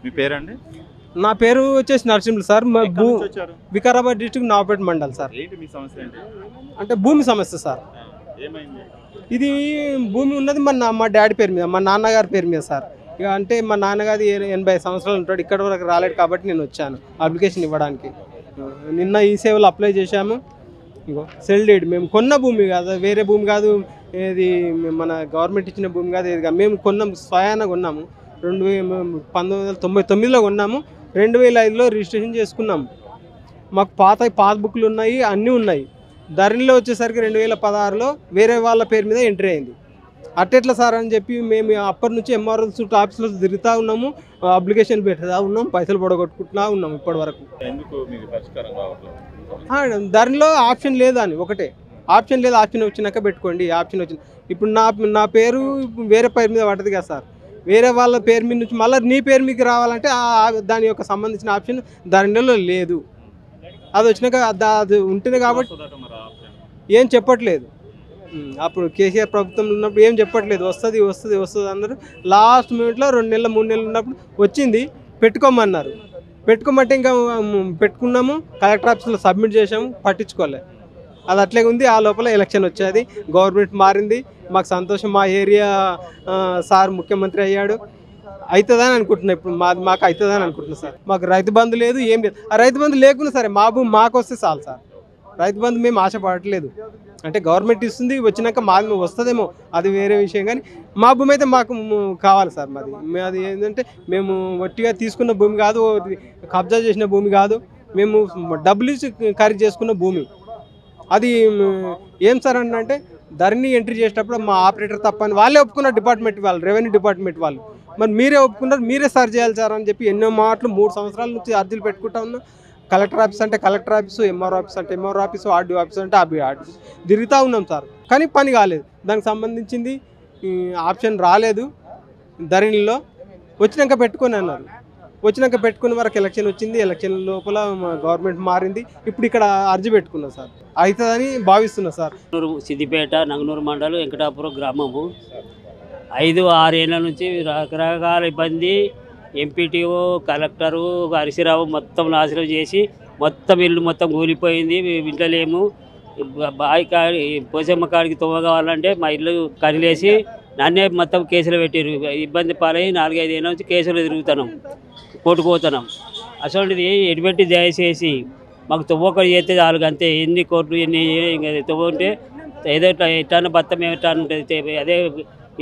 మీ పేరండి? నా పేరు వచ్చేసి నరసింహులు సార్. ఎక్కడి నుంచి వచ్చారు? Vikarabad district Nawabpet mandal sir. ఏంటి మీ సమస్య ఏంటి? అంటే భూమి సమస్య సార్. ఏమైంది? ఇది భూమి ఉన్నది మా డాడీ పేరు మీద, మా నాన్నగారి పేరు మీద సార్. ఇక అంటే మా నాన్నగారి 80 సంవత్సరాలు ఉంటాడు, ఇక్కడ వరకు రాలేడు కాబట్టి నేను వచ్చాను అప్లికేషన్ ఇవ్వడానికి. నిన్న ఈ సేవలు అప్లై చేశాము. ఇగో సెల్ డీడ్ మేము కొన్న భూమి కాదు, వేరే భూమి కాదు, ఇది మన గవర్నమెంట్ ఇచ్చిన భూమి కాదు, ఇది కాదు. మేము కొన్నాము, స్వయాన కొన్నాము. 1999లో కొన్నాము, 2005లో రిజిస్ట్రేషన్ చేసుకున్నాము. మాకు పాస్బుక్లు ఉన్నాయి, అన్నీ ఉన్నాయి. ధరణిలో వచ్చేసరికి 2016లో వేరే వాళ్ళ పేరు మీద ఎంట్రీ అయింది. అట్టెట్లా సార్ అని చెప్పి మేము అప్పటి నుంచి ఎంఆర్ఓ చుట్టూ ఆఫీసులో తిరుగుతూ ఉన్నాము, అప్లికేషన్ పెడతా ఉన్నాం, పైసలు పొడగొట్టుకుంటూ ఉన్నాము ఇప్పటి వరకు. ఎందుకు మీకు పరిష్కారం కావట్లేదు? ధరణిలో ఆప్షన్ లేదు అని ఒకటే ఆప్షన్ లేదు. ఆప్షన్ వచ్చినాక పెట్టుకోండి, ఆప్షన్ వచ్చింది. ఇప్పుడు నా పేరు వేరే పేరు మీద పడుతుంది కదా సార్. వేరే వాళ్ళ పేరు మీద నుంచి మళ్ళీ నీ పేరు మీకు రావాలంటే దాని యొక్క సంబంధించిన ఆప్షన్ ధరణిలో లేదు. అది వచ్చినాక అది ఉంటుంది కాబట్టి ఏం చెప్పట్లేదు. అప్పుడు కేసీఆర్ ప్రభుత్వంలో ఉన్నప్పుడు ఏం చెప్పట్లేదు, వస్తుంది వస్తుంది వస్తుంది అన్నారు. లాస్ట్ మినిట్లో 2 నెలలు 3 నెలలు ఉన్నప్పుడు వచ్చింది, పెట్టుకోమన్నారు. పెట్టుకోమంటే ఇంకా పెట్టుకున్నాము, కలెక్టర్ ఆఫీస్లో సబ్మిట్ చేసాము, పట్టించుకోలేదు. అది అట్లే ఉంది. ఆ లోపల ఎలక్షన్ వచ్చేది, గవర్నమెంట్ మారింది, మాకు సంతోషం. మా ఏరియా సార్ ముఖ్యమంత్రి అయ్యాడు. అవుతుందని అనుకుంటున్నా, ఇప్పుడు మాకు అవుతుందని అనుకుంటున్నా సార్. మాకు రైతు బంధు లేదు, ఏం లేదు. ఆ రైతు బంధు లేకున్నా సరే మా భూమి మాకు వస్తే చాలు సార్. రైతు బంధు మేము ఆశపడట్లేదు. అంటే గవర్నమెంట్ ఇస్తుంది, వచ్చినాక మాది వస్తుందేమో అది వేరే విషయం, కానీ మా భూమి అయితే మాకు కావాలి సార్. మాది ఏంటంటే మేము వట్టిగా తీసుకున్న భూమి కాదు, కబ్జా చేసిన భూమి కాదు, మేము డబ్బులు ఇచ్చి ఖరీదు చేసుకున్న భూమి. అది ఏం సార్ అంటే ధరణి ఎంట్రీ చేసేటప్పుడు మా ఆపరేటర్ తప్పని వాళ్ళే ఒప్పుకున్నారు, డిపార్ట్మెంట్ వాళ్ళు, రెవెన్యూ డిపార్ట్మెంట్ వాళ్ళు. మరి మీరే ఒప్పుకున్నారు, మీరే సరి చేయాలి సార్ అని చెప్పి ఎన్నో మాటలు 3 సంవత్సరాల నుంచి అర్జీలు పెట్టుకుంటా ఉన్నాం. కలెక్టర్ ఆఫీస్ అంటే కలెక్టర్ ఆఫీసు, ఎంఆర్ఓ ఆఫీస్ అంటే ఎంఆర్ఓ ఆఫీసు, ఆర్డీఓ ఆఫీస్ అంటే ఆర్డీఓ ఆఫీస్ తిరుగుతూ ఉన్నాం సార్. కానీ పని కాలేదు. దానికి సంబంధించింది ఆప్షన్ రాలేదు. ధరణిలో వచ్చినాక పెట్టుకొని అన్నారు. వచ్చినాక పెట్టుకునే వరకు ఎలక్షన్ వచ్చింది. ఎలక్షన్ లోపల గవర్నమెంట్ మారింది. ఇప్పుడు ఇక్కడ అర్జీ పెట్టుకున్నాం సార్. అవుతుందని భావిస్తున్నా సార్. సిద్దిపేట నంగనూరు మండలం వెంకటాపురం గ్రామము. 5-6 ఏళ్ళ నుంచి రకరకాల ఇబ్బంది. ఎంపీటీఓ, కలెక్టరు, హరిశ్రావు మొత్తం నాశనం చేసి మొత్తం ఇల్లు మొత్తం కూలిపోయింది. ఇంట్లో లేము. బావి కాడి పోసమ్మ కాడికి తొవ్వ కావాలంటే మా ఇల్లు కదిలేసి నన్నే మొత్తం కేసులు పెట్టారు. ఇబ్బంది పాలై 4-5 ఏళ్ళ నుంచి కేసులు తిరుగుతున్నాం, కొట్టుకుపోతున్నాం. అసలుది ఎటువంటి దయచేసి మాకు తొవ్వొకటి చేస్తే చాలు, అంతే. ఎన్ని కోట్లు ఎన్ని తొవ్వ ఉంటే ఏదో ఎట్లా బత్తం ఎట్లా ఉంటుంది, అదే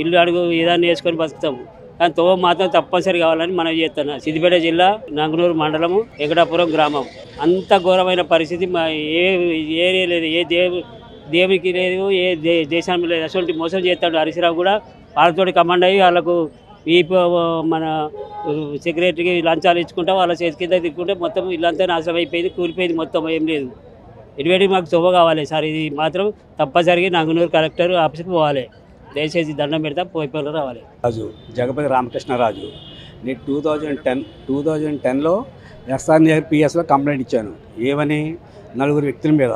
ఇల్లు అడుగు ఏదాన్ని వేసుకొని బతుకుతాము. కానీ తొవ్వ మాత్రం తప్పనిసరి కావాలని మనం చేస్తున్నాం. సిద్దిపేట జిల్లా నంగనూరు మండలము వెంకటాపురం గ్రామం. అంత ఘోరమైన పరిస్థితి. మా ఏ ఏరియా లేదు, ఏ దేవునికి లేదు, ఏ దేశానికి లేదు. అటువంటి మోసం చేస్తాడు హరీశ్రావు కూడా. వాళ్ళతో కమాండ్ అయ్యి వాళ్ళకు ఈ మన సెక్రటరీకి లంచాలు ఇచ్చుకుంటా వాళ్ళ చేతి కింద తిట్టుకుంటే మొత్తం ఇల్లంతా నాశనం అయిపోయింది, కూలిపోయింది, మొత్తం ఏం లేదు. ఎటువంటి మాకు తొవ్వ కావాలి సార్. ఇది మాత్రం తప్పనిసరిగా నంగనూరు కలెక్టర్ ఆఫీస్కి పోవాలి. దయచేసి దండం పెడతా, పోయి రావాలి. రాజు జగపతి రామకృష్ణరాజు. నేను 2010లో SRPSలో కంప్లైంట్ ఇచ్చాను. ఏమని? 4 వ్యక్తుల మీద.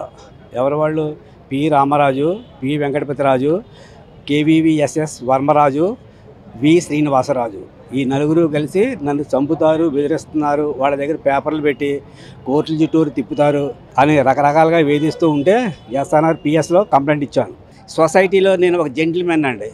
ఎవరు వాళ్ళు? P Ramaraju, P Venkatapathiraju, KVVSS Varmaraju, V Srinivasaraju. ఈ 4 కలిసి నన్ను చంపుతారు, బెదిరిస్తున్నారు, వాళ్ళ దగ్గర పేపర్లు పెట్టి కోర్టుల చుట్టూరు తిప్పుతారు అని రకరకాలుగా వేధిస్తూ ఉంటే SRPSలో కంప్లైంట్ ఇచ్చాను. సొసైటీలో నేను ఒక జెంటిల్మెన్ అండి.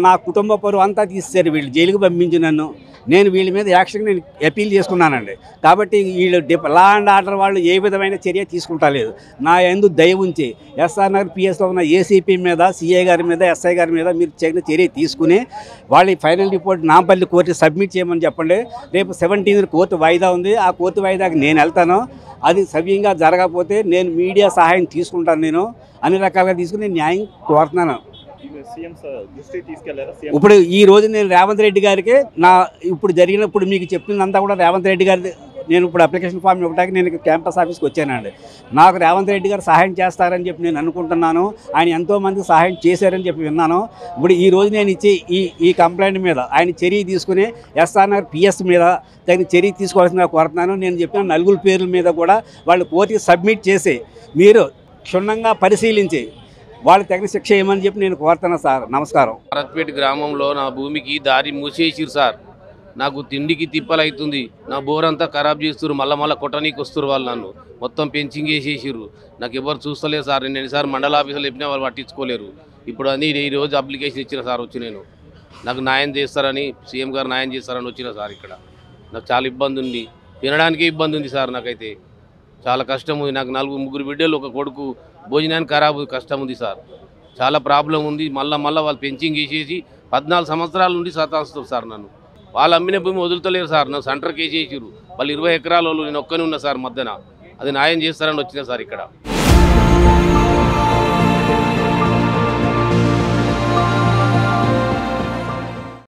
నా కుటుంబ పరువు అంతా తీసేశారు వీళ్ళు, జైలుకి పంపించి నన్ను. నేను వీళ్ళ మీద యాక్షన్ నేను అపీల్ చేసుకున్నానండి. కాబట్టి వీళ్ళు లా అండ్ ఆర్డర్ వాళ్ళు ఏ విధమైన చర్య తీసుకుంటలేదు. నా యందు దయ ఉంచి SRPSలో ఉన్న ACP మీద, CA గారి మీద, SI గారి మీద మీరు చర్య తీసుకుని వాళ్ళ final report Nampally court submit చేయమని చెప్పండి. రేపు 17th కోర్టు వాయిదా ఉంది. ఆ కోర్టు వాయిదాకి నేను వెళ్తాను. అది సవ్యంగా జరగకపోతే నేను మీడియా సహాయం తీసుకుంటాను. నేను అన్ని రకాలుగా తీసుకుని న్యాయం కోరుతున్నాను. ఇప్పుడు ఈ రోజు నేను రేవంత్ రెడ్డి గారికి ఇప్పుడు జరిగినప్పుడు మీకు చెప్పిందంతా కూడా రేవంత్ రెడ్డి గారి, నేను ఇప్పుడు అప్లికేషన్ ఫామ్ ఇవ్వడానికి నేను క్యాంపస్ ఆఫీస్కి వచ్చానండి. నాకు రేవంత్ రెడ్డి గారు సహాయం చేస్తారని చెప్పి నేను అనుకుంటున్నాను. ఆయన ఎంతోమంది సహాయం చేశారని చెప్పి విన్నాను. ఇప్పుడు ఈ రోజు నేను ఇచ్చే ఈ కంప్లైంట్ మీద ఆయన చర్య తీసుకుని SRPS మీద తగిన చర్య తీసుకోవాల్సిందిగా కోరుతున్నాను. నేను చెప్పిన 4 పేర్ల మీద కూడా వాళ్ళు కోర్టుకి సబ్మిట్ చేసి మీరు క్షుణ్ణంగా పరిశీలించి వాళ్ళు తగిన శిక్ష ఏమని చెప్పి నేను కోరుతున్నా సార్. నమస్కారం. భారత్పేట గ్రామంలో నా భూమికి దారి మూసేసిరు సార్. నాకు తిండికి తిప్పలు అవుతుంది, నా బోర్ అంతా ఖరాబ్ చేస్తున్నారు, మళ్ళీ కొట్టనీకి వస్తారు వాళ్ళు, నన్ను మొత్తం పెంచింగ్ వేసేసారు. నాకు ఎవరు చూస్తలేరు సార్. నేను ఎన్నిసార్లు మండల ఆఫీసులో చెప్పినా వాళ్ళు పట్టించుకోలేరు. ఇప్పుడు అని ఈరోజు అప్లికేషన్ ఇచ్చిన సార్ వచ్చి, నేను నాకు న్యాయం చేస్తారని, సీఎం గారు న్యాయం చేస్తారని వచ్చిన సార్. ఇక్కడ నాకు చాలా ఇబ్బంది ఉంది, తినడానికే ఇబ్బంది ఉంది సార్. నాకైతే చాలా కష్టం ఉంది. నాకు 4 బిడ్డలు, ఒక కొడుకు, భోజనానికి ఖరాబ్ కష్టం ఉంది సార్. చాలా ప్రాబ్లం ఉంది. మళ్ళీ వాళ్ళు పెంచింగ్ వేసేసి 14 సంవత్సరాల నుండి సతాయిస్తారు సార్ నన్ను. వాళ్ళు అమ్మిన భూమి వదులుతలేరు సార్. నన్ను సెంటర్కి వేసేసారు. వాళ్ళు 20 ఎకరాల వాళ్ళు, నేను ఒక్కనే ఉన్నా సార్ మధ్యన. అది న్యాయం చేస్తారని వచ్చిన సార్ ఇక్కడ.